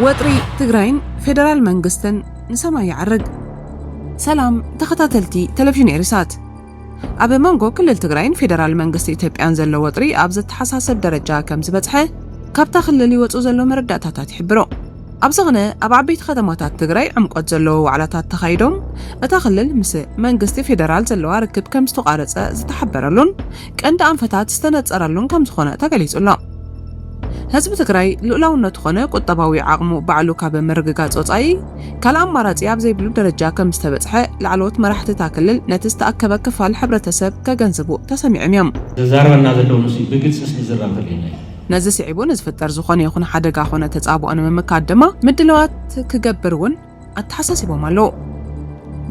وطري تግራين فيدرال منغستن نسمع يعرق سلام تخطاتلتي تلفزيون إرسات أبي منغو كل التግራين فيدرال منغست إثيوبيان زلو وطري أبزت حساسب درجة كم زبطحه كابتا خللي وصو زلو مرداتات يحبرو أبزغنا أبعبيت خدماتات تግራي عمقوت زلو وعلاتات تخايدوم أتخلل مس منغست فيدرال زلو ركب كم استقارصة زتحبرلون كأنت أنفتات استنتصرلون كم زخونه تقليصلو هزب تግራይ لؤلاውነት ኾነ ቁጠባዊ ዓቕሙ ባዕሉ ካብ መርግጋጽ ወጻኢ ካልእ ኣማራጺ ኣብ ዘይብሉ ደረጃ ከም ዝተበጽሐ ላዕለዎት መራሕቲ ክልል ነቲ ዝተኣከበ ክፋል ሕብረተሰብ ከገንዝቡ ተሰሚዖም እዮም ተዛረበና ዘለዉ ንሱ ብግልጽስ ንዝራብ ተገኘ ነዚ ስዒቡ ንዝፍጠር ዝኾነ ይኹን ሓደጋ ኾነ ተጻብኦ ንምምካድ ድማ ምድለዋት ክገብር እውን ኣተሓሳሲቦም ኣለዉ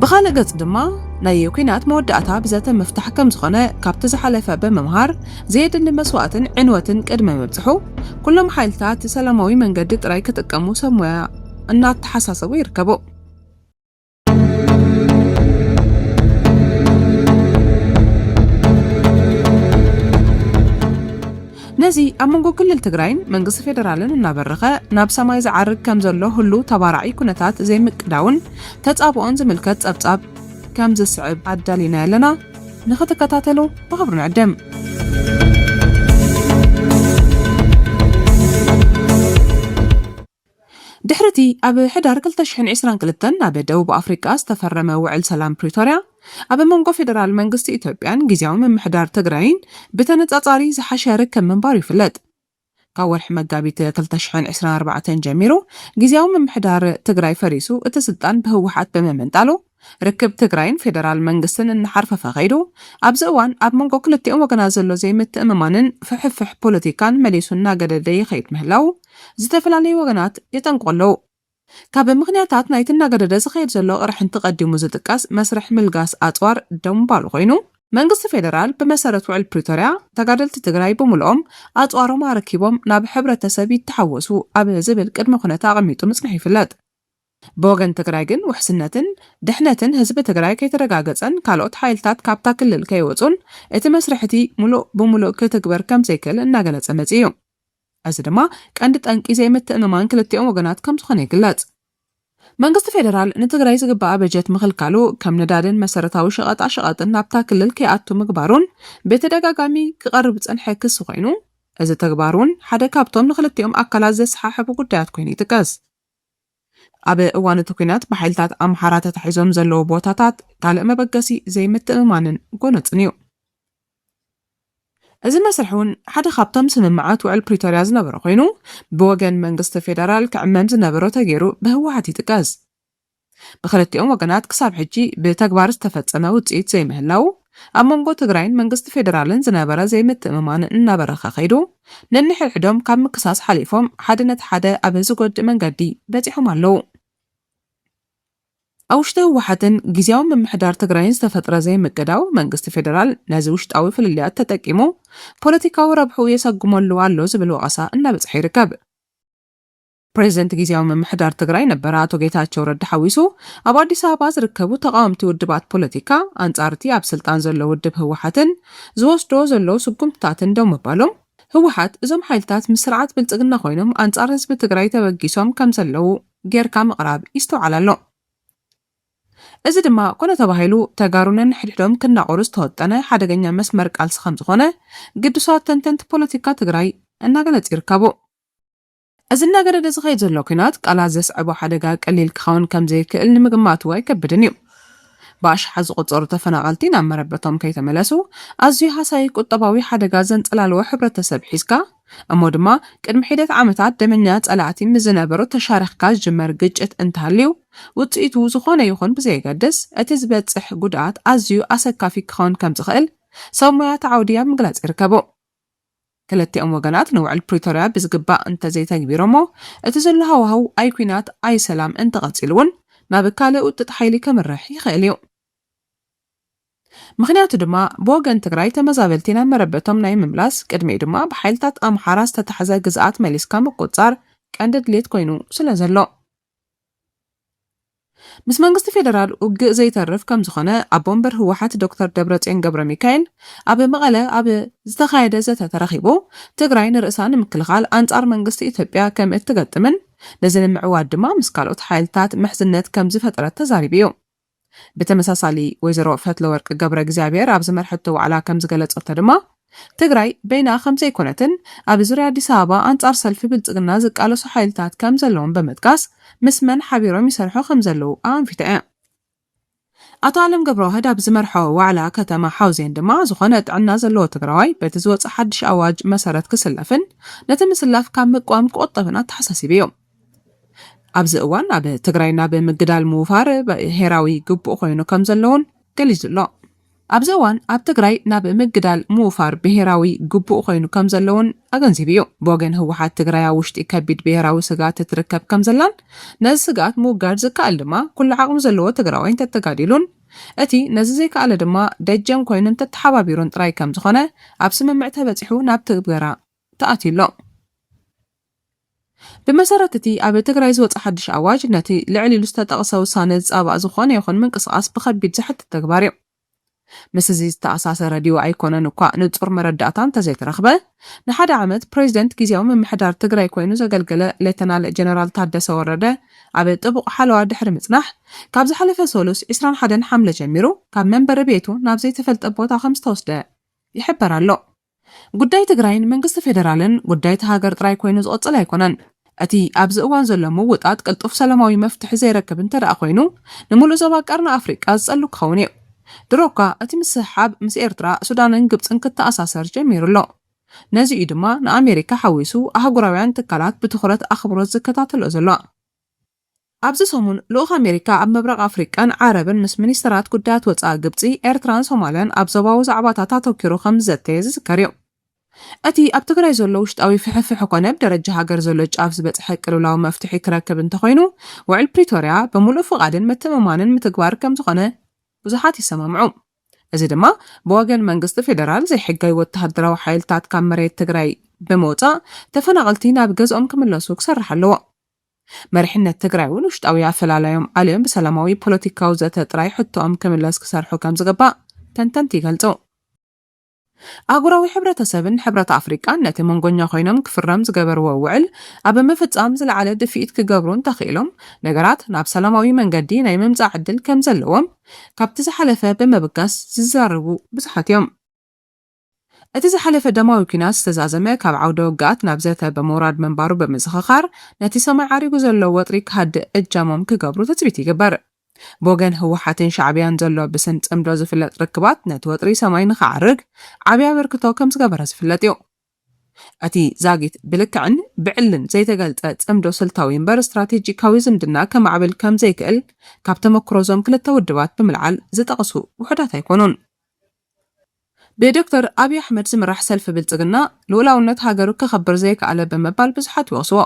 بخالق قص دما ناي كينات مودعتا بذات مفتاح كم زخنه كابت زحلفه بممهار زيد المسواتن عنوتن قدم مبصحو كلهم حيلتات سلاموي منقد طراي كتقمو سمويا እና ተሐሳሰቡ ይርከቡ ነዚ ኣመንጎ ክልል ትግራይን መንግስቲ ፌደራልን እናበረኸ ናብ ሰማይ ዝዓርግ ከም ዘሎ ሁሉ ተባራዒ ኩነታት ዘይምቅዳውን ተጻብኦን ዝምልከት ጸብጻብ ከም ዝስዕብ ኣዳሊና ያለና ንኽትከታተሉ ብኽብሪ ንዕድም ድሕርቲ ኣብ ሕዳር 2022 ኣብ ደቡብ ኣፍሪካ ዝተፈረመ ውዕል ሰላም ፕሪቶሪያ ኣብ መንጎ ፌደራል መንግስቲ ኢትዮጵያን ጊዜያዊ ምምሕዳር ትግራይን ብተነጻጻሪ ዝሓሸ ርክብ ምንባር ይፍለጥ ካብ ወርሒ መጋቢት 2024 ጀሚሩ ጊዜያዊ ምምሕዳር ትግራይ ፈሪሱ እቲ ስልጣን ብህወሓት በመመንጣሉ ርክብ ትግራይን ፌደራል መንግስትን እናሓርፈፈ ኸይዱ ኣብዚ እዋን ኣብ መንጎ ክልቲኦም ወገናት ዘሎ ዘይምትእምማንን ፍሕፍሕ ፖለቲካን መሊሱ እናገደደ ይኸይድ ምህላው ዝተፈላለዩ ወገናት የጠንቆለው ካብ ምኽንያታት ናይቲ እናገደደ ዝኸይድ ዘሎ ቅርሕን ተቐዲሙ ዝጥቀስ መስርሕ ምልጋስ ኣጽዋር ደምባሉ ኮይኑ መንግስቲ ፌደራል ብመሰረት ውዕል ፕሪቶሪያ ተጋደልቲ ትግራይ ብምልኦም ኣጽዋሮም ኣረኪቦም ናብ ሕብረተሰብ ይተሓወሱ ኣብ ዝብል ቅድመ ኩነታ ኣቐሚጡ ምጽንሕ ይፍለጥ بوغن تግራይ ግን ውሕስነትን ድሕነትን ህዝቢ ትግራይ ከይተረጋገጸን ካልኦት ሓይልታት ካብታ ክልል ከይወጹን እቲ መስርሕቲ ሙሉእ ብሙሉእ ክትግበር ከም ዘይክእል እናገለጸ መጽዩ እዚ ድማ ቀንዲ ጠንቂ ዘይምትእምማን ክልቲኦም ወገናት ከም ዝኾነ ይግለጽ መንግስቲ ፌደራል ንትግራይ ዝግባእ በጀት ምኽልካሉ ከም ነዳድን መሰረታዊ ሸቐጣሸቐጥን ናብታ ክልል ከይኣቱ ምግባሩን በተደጋጋሚ ክቐርብ ጸንሐ ክስ ኮይኑ እዚ ተግባሩን ሓደ ካብቶም ንክልቲኦም ኣካላት ዘሰሓሕቡ ጉዳያት ኮይኑ ይጥቀስ ኣብ እዋን ኩናት በሓይልታት ኣምሓራ ተታሒዞም ዘለዉ ቦታታት ካልእ መበገሲ ዘይምትእምማንን ጎነጽን እዩ እዚ መስርሑን ሓደ ካብቶም ስምምዓት ውዕል ፕሪቶሪያ ዝነበረ ኮይኑ ብወገን መንግስቲ ፌደራል ክዕመም ዝነበሮ ተገይሩ ብህወሓት ይጥቀስ ብክልቲኦም ወገናት ክሳብ ሕጂ ብተግባር ዝተፈጸመ ውጽኢት ዘይምህላው ኣብ መንጎ ትግራይን መንግስቲ ፌደራልን ዝነበረ ዘይምትእምማን እናበረኸ ኸይዱ ነንሕድሕዶም ካብ ምክሳስ ሓሊፎም ሓደ ነቲ ሓደ ኣብ ዝጎድእ መንገዲ በጺሖም ኣለዉ ኣውሽተ ህወሓትን ጊዜያዊ ምምሕዳር ትግራይን ዝተፈጥረ ዘይምቅዳው መንግስቲ ፌደራል ነዚ ውሽጣዊ ፍልልያት ተጠቂሙ ፖለቲካዊ ረብሑ የሰግመሉ ኣሎ ዝብል ወቀሳ እናበጽሐ ይርከብ ፕሬዝደንት ጊዜያዊ ምምሕዳር ትግራይ ነበረ ኣቶ ጌታቸው ረዳ ሓዊሱ ኣብ አዲስ አበባ ዝርከቡ ተቃወምቲ ውድባት ፖለቲካ አንጻርቲ ኣብ ስልጣን ዘሎ ውድብ ህወሓትን ዝወስዶ ዘሎ ስጉምትታትን ደው መባሎም ህወሓት እዞም ሓይልታት ምስርዓት ብልጽግና ኮይኖም አንጻር ህዝቢ ትግራይ ተበጊሶም ከም ዘለው ጌርካ ምቕራብ ይስተውዓል ኣሎ እዚ ድማ ኮነ ተባሂሉ ተጋሩነን ሕድሕዶም ክናቆሩ ዝተወጠነ ሓደገኛ መስመር ቃልሲ ከም ዝኾነ ግድሳት ተንተንቲ ፖለቲካ ትግራይ እናገለጽ ይርከቡ እዚ እናገደደ ዝኸይድ ዘሎ ኩናት ቃላት ዘስዕቦ ሓደጋ ቀሊል ክኸውን ከም ዘይክእል ንምግማት ወይ ከብድን እዩ ባሽሓ ዝቁጸሩ ተፈናቐልቲ ናብ መረበቶም ከይተመለሱ ኣዝዩ ሃሳይ ቁጠባዊ ሓደጋ ዘንጸላልዎ ሕብረተሰብ ሒዝካ እሞ ድማ ቅድሚ ሒደት ዓመታት ደመኛ ጸላእቲ ምዝነበሩ ተሻሪኽካ ዝጅመር ግጭት እንተሃልዩ ውጽኢቱ ዝኾነ ይኹን ብዘይገድስ እቲ ዝበጽሕ ጉድኣት ኣዝዩ ኣሰካፊ ክኸውን ከም ዝኽእል ሰብ ሞያ ተዓውድያ ምግላጽ ይርከቡ ክልቲኦም ወገናት ንውዕል ፕሪቶሪያ ብዝግባእ እንተዘይተግቢሮሞ እቲ ዘሎ ሃዋህው ኣይ ኩናት ኣይ ሰላም እንተቐጺሉ እውን ናብ ካልእ ውጥጥ ሓይሊ ከምርሕ ይኽእል እዩ ምኽንያቱ ድማ ብወገን ትግራይ ተመዛበልቲ ናብ መረበቶም ናይ ምምላስ ቅድሚ ድማ ብሓይልታት ኣምሓራ ዝተታሕዘ ግዝኣት መሊስካ ምቁጻር ቀንዲ ድሌት ኮይኑ ስለ ዘሎ ምስ መንግስቲ ፌደራል ውግእ ዘይተርፍ ከም ዝኾነ ኣብ ወንበር ህወሓት ዶክተር ደብረጽዮን ገብረ ሚካኤል ኣብ መቐለ ኣብ ዝተኻየደ ዘተ ተረኺቡ ትግራይ ንርእሳ ንምክልኻል ኣንጻር መንግስቲ ኢትዮጵያ ከም እትገጥምን ነዚ ንምዕዋድ ድማ ምስ ካልኦት ሓይልታት ምሕዝነት ከም ዝፈጥረት ተዛሪቡ እዩ። ብተመሳሳሊ ወይዘሮ ፈትለወርቅ ገብረ እግዚኣብሔር ኣብ ዝመርሐቶ ዋዕላ ከም ዝገለጸቶ ድማ ትግራይ በይና ከም ዘይኮነትን ኣብ ዙርያ ኣዲስ አበባ ኣንጻር ሰልፊ ብልጽግና ዝቃለሱ ሓይልታት ከም ዘለዎም በመጥቃስ ምስ መን ሓቢሮም ይሰርሑ ከም ዘለዉ ኣንፊታ እያ። ኣቶ ዓለም ገብረዋህድ ኣብ ዝመርሖ ዋዕላ ከተማ ሓውዜን ድማ ዝኾነ ጥዕና ዘለዎ ትግራዋይ በቲ ዝወፅእ ሓድሽ ኣዋጅ መሰረት ክስለፍን ነቲ ምስላፍ ካብ ምቋም ክቆጠብን ኣተሓሳሲቡ እዩ። ኣብዚ እዋን ኣብ ትግራይና ብምግዳል ምውፋር ብሄራዊ ግቡእ ኮይኑ ከም ዘለውን ገሊጹ ኣሎ። ኣብዚ እዋን ኣብ ትግራይ ናብ ምግዳል ምውፋር ብሄራዊ ግቡእ ኮይኑ ከም ዘለውን ኣገንዚቡ እዩ። ብወገን ህወሓት ትግራይ ኣብ ውሽጢ ከቢድ ብሄራዊ ስጋት ትርከብ ከም ዘላን ነዚ ስጋት ምውጋድ ዝከኣል ድማ ኩሉ ዓቕሚ ዘለዎ ትግራዋይ እንተተጋዲሉን እቲ ነዚ ዘይከኣለ ድማ ደጀን ኮይኑ እንተተሓባቢሩን ጥራይ ከም ዝኾነ ኣብ ስምምዕ ተበፂሑ ናብ ትግበራ ተኣትዩ ኣሎ። ብመሰረት እቲ ኣብ ትግራይ ዝወፅእ ሓድሽ ኣዋጅ ነቲ ልዕል ኢሉ ዝተጠቕሰ ውሳነ ዝፃባእ ዝኾነ ይኹን ምንቅስቓስ ብከቢድ ዝሕትት ተግባር እዩ። ምስ እዚ ዝተኣሳሰረ ድዩ ኣይኮነን እኳ ንጹር መረዳእታ እንተዘይተረኽበ ንሓደ ዓመት ፕሬዚደንት ጊዜያዊ ምምሕዳር ትግራይ ኮይኑ ዘገልገለ ሌተናል ጀነራል ታደሰ ወረደ ኣብ ጥቡቕ ሓለዋ ድሕሪ ምጽናሕ ካብ ዝሓለፈ ሰሉስ 21 ሓምለ ጀሚሩ ካብ መንበሪ ቤቱ ናብ ዘይተፈልጠ ቦታ ከም ዝተወስደ ይሕበር ኣሎ። ጉዳይ ትግራይን መንግስቲ ፌደራልን ጉዳይ ሃገር ጥራይ ኮይኑ ዝቕጽል ኣይኮነን። እቲ ኣብዚ እዋን ዘሎ ምውጣት ቅልጡፍ ሰላማዊ መፍትሒ ዘይረክብ እንተደኣ ኮይኑ ንሙሉእ ዞባ ቀርኒ ኣፍሪቃ ዝጸሉ ክኸውን እዩ። ድሮካ እቲ ምስሓብ ምስ ኤርትራ ሱዳንን ግብፅን ክተኣሳሰር ጀሚሩ ኣሎ። ነዚ ድማ ንኣሜሪካ ሓዊሱ ኣህጉራውያን ትካላት ብትኹረት ኣኽብሮት ዝከታተሎ ዘሎ። ኣብዚ ሰሙን ልኡኽ ኣሜሪካ ኣብ ምብራቕ ኣፍሪቃን ዓረብን ምስ ሚኒስትራት ጉዳያት ወፃኢ ግብፂ፣ ኤርትራን ሶማልያን ኣብ ዞባዊ ዛዕባታት ኣተኪሩ ከም ዝዘተየ ዝዝከር እዩ። እቲ ኣብ ትግራይ ዘሎ ውሽጣዊ ፍሕፍሕ ኮነ ብደረጃ ሃገር ዘሎ ጫፍ ዝበፅሐ ቅልውላዊ መፍትሒ ክረክብ እንተኮይኑ ውዕል ፕሪቶርያ ብምሉእ ፍቓድን ምትእምማንን ምትግባር ከም ዝኾነ ብዙሓት ይሰማምዑ። እዚ ድማ ብወገን መንግስቲ ፌደራል ዘይሕጋዊ ወተሃደራዊ ሓይልታት ካብ መሬት ትግራይ ብምውፃእ ተፈናቐልቲ ናብ ገዝኦም ክምለሱ ክሰርሕ ኣለዎ። መሪሕነት ትግራይ እውን ውሽጣዊ ኣፈላላዮም ዓልዮም ብሰላማዊ ፖለቲካዊ ዘተ ጥራይ ሕቶኦም ክምለስ ክሰርሑ ከም ዝግባእ ተንተንቲ ይገልጹ። ኣህጉራዊ ሕብረተሰብን ሕብረት ኣፍሪቃን ነቲ መንጎኛ ኮይኖም ክፍረም ዝገበርዎ ውዕል ኣብ ምፍጻም ዝለዓለ ድፊኢት ክገብሩን ተኽኢሎም ነገራት ናብ ሰላማዊ መንገዲ ናይ ምምጻእ ዕድል ከም ዘለዎም ካብቲ ዝሓለፈ ብምብጋስ ዝዛረቡ ብዙሓት እዮም። እቲ ዝሓለፈ ደማዊ ኩናት ዝተዛዘመ ካብ ዓውደ ውግኣት ናብ ዘተ ብምውራድ መንባሩ ብምዝኽኻር ነቲ ሰማይ ዓሪጉ ዘሎ ወጥሪ ክሃድእ እጃሞም ክገብሩ ተፅቢት ይግበር። ብወገን ህወሓትን ሻዕብያን ዘሎ ብስን ጽምዶ ዝፍለጥ ርክባት ነቲ ወጥሪ ሰማይ ንኽዓርግ ዓብይ ኣበርክቶ ከም ዝገበረ ዝፍለጥ እዩ። እቲ ዛጊት ብልክዕን ብዕልን ዘይተገልጸ ጽምዶ ስልታዊ እምበር ስትራቴጂካዊ ዝምድና ከማዕብል ከም ዘይክእል ካብ ተመክሮዞም ክልተ ውድባት ብምልዓል ዝጠቕሱ ውሕዳት ኣይኮኑን። ብዶክተር ኣብይ ኣሕመድ ዝምራሕ ሰልፊ ብልጽግና ልኡላውነት ሃገሩ ክኸብር ዘይከኣለ ብምባል ብዙሓት ይወስዎ።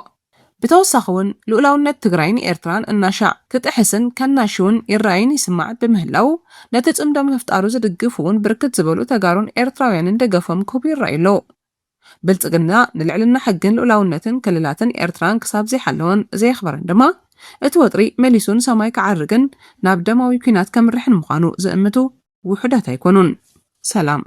ብተወሳኺ እውን ልኡላውነት ትግራይን ኤርትራን እናሻዕ ክጥሕስን ከናሽውን ይረአይን ይስማዕ ብምህላው ነቲ ጽምዶ ምፍጣሩ ዝድግፍ እውን ብርክት ዝበሉ ተጋሩን ኤርትራውያንን ደገፎም ክህቡ ይረአዩ ኣለዉ። ብልጽግና ንልዕልና ሕግን ልኡላውነትን ክልላትን ኤርትራን ክሳብ ዘይሓለወን ዘየኽበረን ድማ እቲ ወጥሪ መሊሱን ሰማይ ክዓርግን ናብ ደማዊ ኩናት ከምርሕን ምዃኑ ዝእምቱ ውሕዳት ኣይኮኑን። ሰላም።